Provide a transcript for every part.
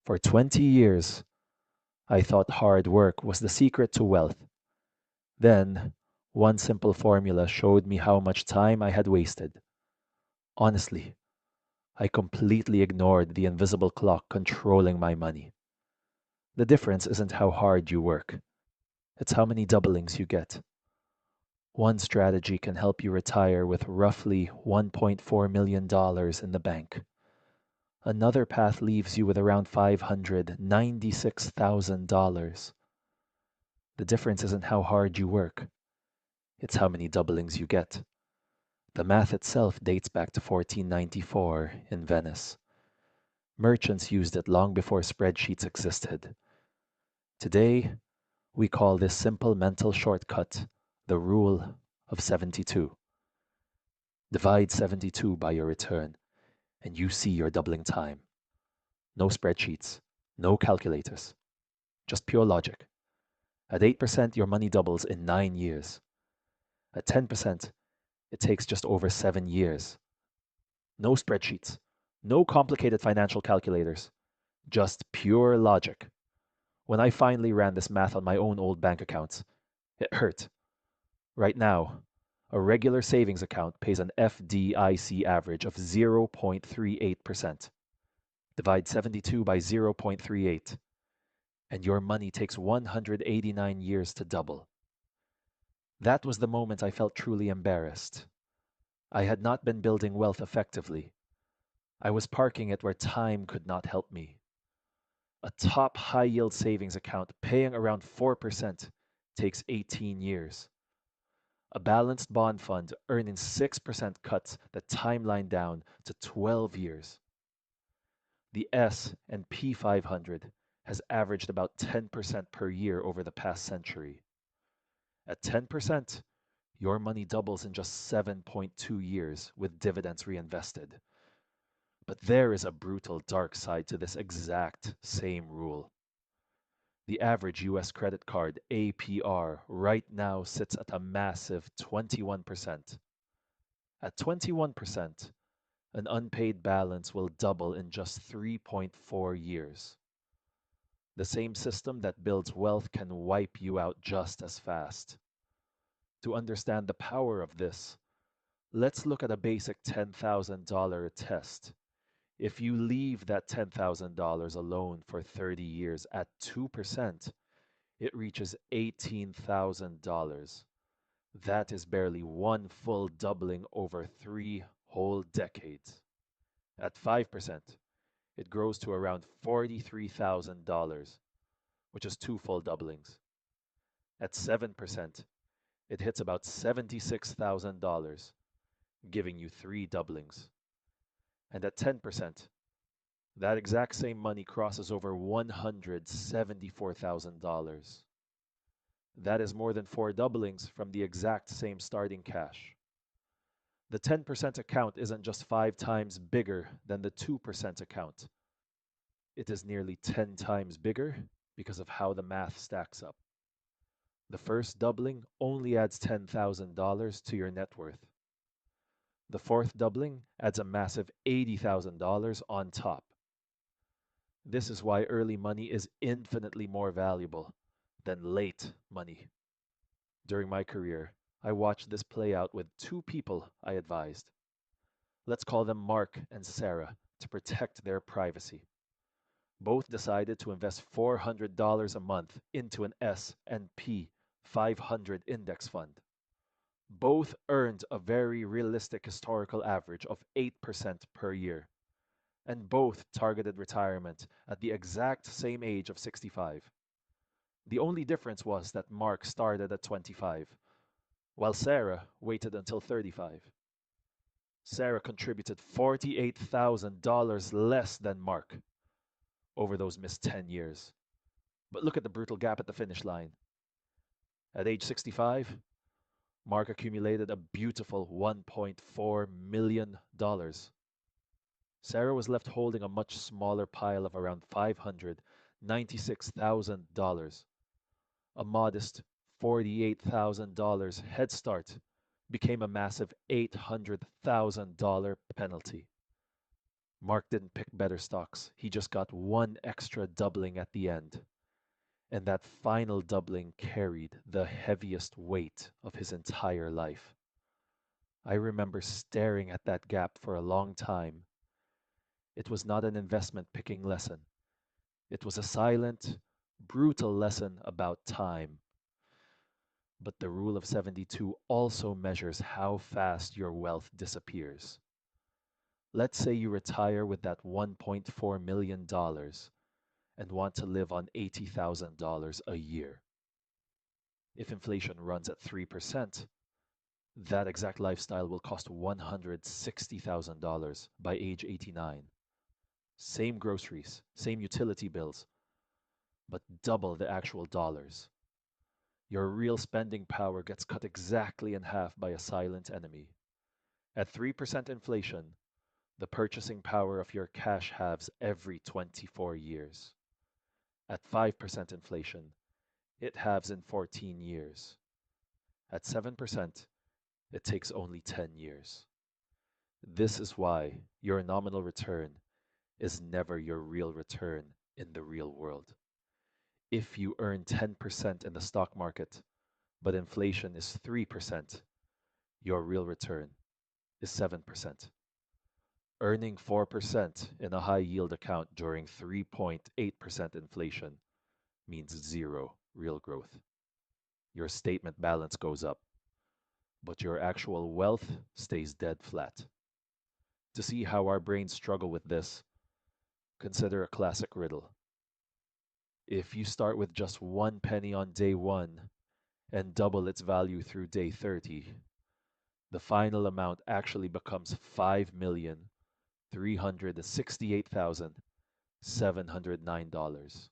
For 20 years, I thought hard work was the secret to wealth. Then, one simple formula showed me how much time I had wasted. Honestly, I completely ignored the invisible clock controlling my money. The difference isn't how hard you work, it's how many doublings you get. One strategy can help you retire with roughly $1.4 million in the bank. Another path leaves you with around $596,000. The difference isn't how hard you work, it's how many doublings you get. The math itself dates back to 1494 in Venice. Merchants used it long before spreadsheets existed. Today, we call this simple mental shortcut the Rule of 72. Divide 72 by your return, and you see your doubling time. No spreadsheets, no calculators, just pure logic. At 8%, your money doubles in 9 years. At 10%, it takes just over 7 years. No spreadsheets, no complicated financial calculators, just pure logic. When I finally ran this math on my own old bank accounts, it hurt. Right now, a regular savings account pays an FDIC average of 0.38%. Divide 72 by 0.38, and your money takes 189 years to double. That was the moment I felt truly embarrassed. I had not been building wealth effectively. I was parking it where time could not help me. A top high yield savings account paying around 4% takes 18 years. A balanced bond fund earning 6% cuts the timeline down to 12 years. The S&P 500 has averaged about 10% per year over the past century. At 10%, your money doubles in just 7.2 years with dividends reinvested. But there is a brutal dark side to this exact same rule. The average US credit card APR right now sits at a massive 21%. At 21%, an unpaid balance will double in just 3.4 years. The same system that builds wealth can wipe you out just as fast. To understand the power of this, let's look at a basic $10,000 test. If you leave that $10,000 alone for 30 years at 2%, it reaches $18,000. That is barely one full doubling over 3 whole decades. At 5%, it grows to around $43,000, which is two full doublings. At 7%, it hits about $76,000, giving you three doublings. And at 10%, that exact same money crosses over $174,000. That is more than four doublings from the exact same starting cash. The 10% account isn't just 5 times bigger than the 2% account. It is nearly 10 times bigger because of how the math stacks up. The first doubling only adds $10,000 to your net worth. The fourth doubling adds a massive $80,000 on top. This is why early money is infinitely more valuable than late money. During my career, I watched this play out with two people I advised. Let's call them Mark and Sarah to protect their privacy. Both decided to invest $400 a month into an S&P 500 index fund. Both earned a very realistic historical average of 8% per year, and both targeted retirement at the exact same age of 65. The only difference was that Mark started at 25, while Sarah waited until 35. Sarah contributed $48,000 less than Mark over those missed 10 years. But look at the brutal gap at the finish line. At age 65, Mark accumulated a beautiful $1.4 million. Sarah was left holding a much smaller pile of around $596,000. A modest $48,000 head start became a massive $800,000 penalty. Mark didn't pick better stocks. He just got one extra doubling at the end. And that final doubling carried the heaviest weight of his entire life. I remember staring at that gap for a long time. It was not an investment picking lesson. It was a silent, brutal lesson about time. But the rule of 72 also measures how fast your wealth disappears. Let's say you retire with that $1.4 million and want to live on $80,000 a year. If inflation runs at 3%, that exact lifestyle will cost $160,000 by age 89. Same groceries, same utility bills, but double the actual dollars. Your real spending power gets cut exactly in half by a silent enemy. At 3% inflation, the purchasing power of your cash halves every 24 years. At 5% inflation, it halves in 14 years. At 7%, it takes only 10 years. This is why your nominal return is never your real return in the real world. If you earn 10% in the stock market, but inflation is 3%, your real return is 7%. Earning 4% in a high yield account during 3.8% inflation means zero real growth. Your statement balance goes up, but your actual wealth stays dead flat. To see how our brains struggle with this, consider a classic riddle. If you start with just 1 penny on day 1 and double its value through day 30, the final amount actually becomes $5,368,709.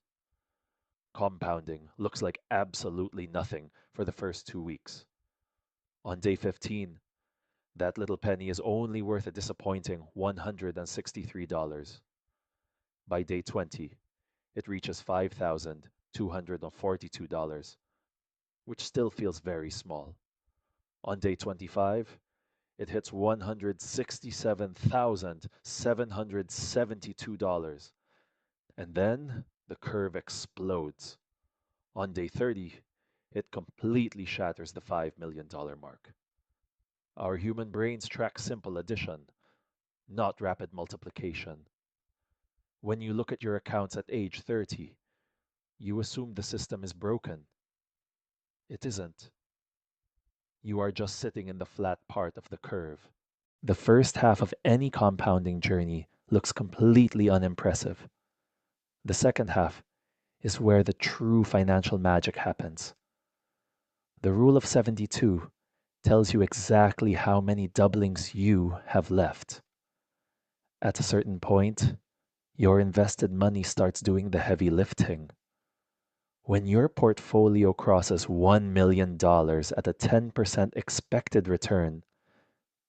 Compounding looks like absolutely nothing for the first 2 weeks. On day 15, that little penny is only worth a disappointing $163. By day 20, it reaches $5,242, which still feels very small. On day 25, it hits $167,772, and then the curve explodes. On day 30, it completely shatters the $5 million mark. Our human brains track simple addition, not rapid multiplication. When you look at your accounts at age 30, you assume the system is broken. It isn't. You are just sitting in the flat part of the curve. The first half of any compounding journey looks completely unimpressive. The second half is where the true financial magic happens. The rule of 72 tells you exactly how many doublings you have left. At a certain point, your invested money starts doing the heavy lifting. When your portfolio crosses $1 million at a 10% expected return,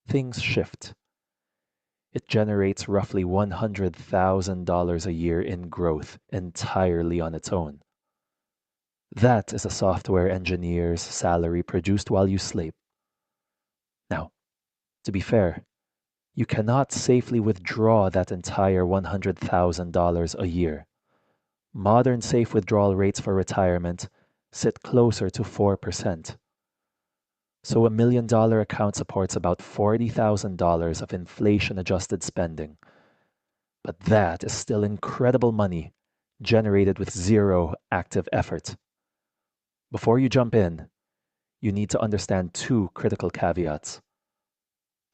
things shift. It generates roughly $100,000 a year in growth entirely on its own. That is a software engineer's salary produced while you sleep. Now, to be fair, you cannot safely withdraw that entire $100,000 a year. Modern safe withdrawal rates for retirement sit closer to 4%. So $1 million account supports about $40,000 of inflation-adjusted spending. But that is still incredible money generated with zero active effort. Before you jump in, you need to understand two critical caveats.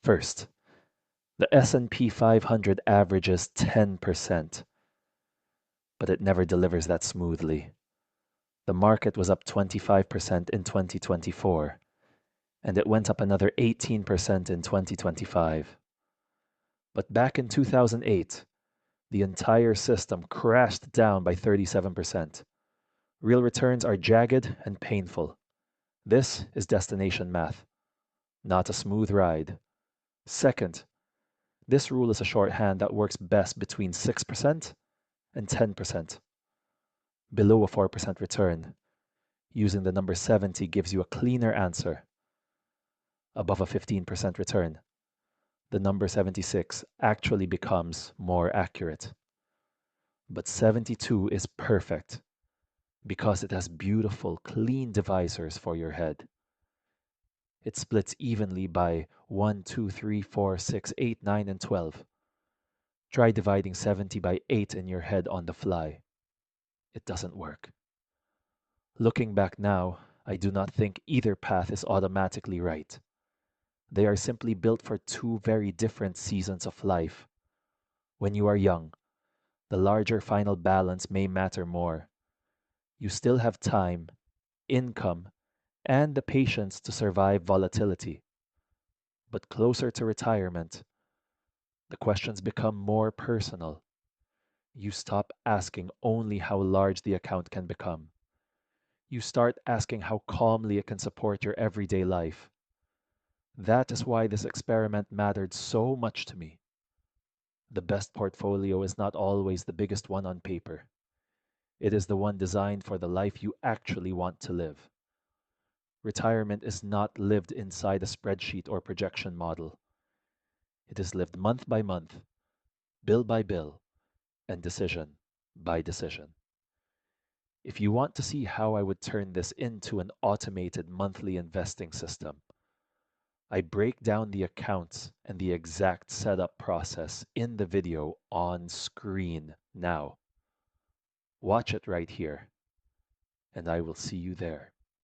First, the S&P 500 averages 10%, but it never delivers that smoothly. The market was up 25% in 2024, and it went up another 18% in 2025. But back in 2008, the entire system crashed down by 37%. Real returns are jagged and painful. This is destination math, not a smooth ride. Second, this rule is a shorthand that works best between 6% and 10%. Below a 4% return, using the number 70 gives you a cleaner answer. Above a 15% return, the number 76 actually becomes more accurate. But 72 is perfect because it has beautiful, clean divisors for your head. It splits evenly by 1, 2, 3, 4, 6, 8, 9, and 12. Try dividing 70 by 8 in your head on the fly. It doesn't work. Looking back now, I do not think either path is automatically right. They are simply built for two very different seasons of life. When you are young, the larger final balance may matter more. You still have time, income, and the patience to survive volatility. But closer to retirement, the questions become more personal. You stop asking only how large the account can become. You start asking how calmly it can support your everyday life. That is why this experiment mattered so much to me. The best portfolio is not always the biggest one on paper. It is the one designed for the life you actually want to live. Retirement is not lived inside a spreadsheet or projection model. It is lived month by month, bill by bill, and decision by decision. If you want to see how I would turn this into an automated monthly investing system, I break down the accounts and the exact setup process in the video on screen now. Watch it right here, and I will see you there.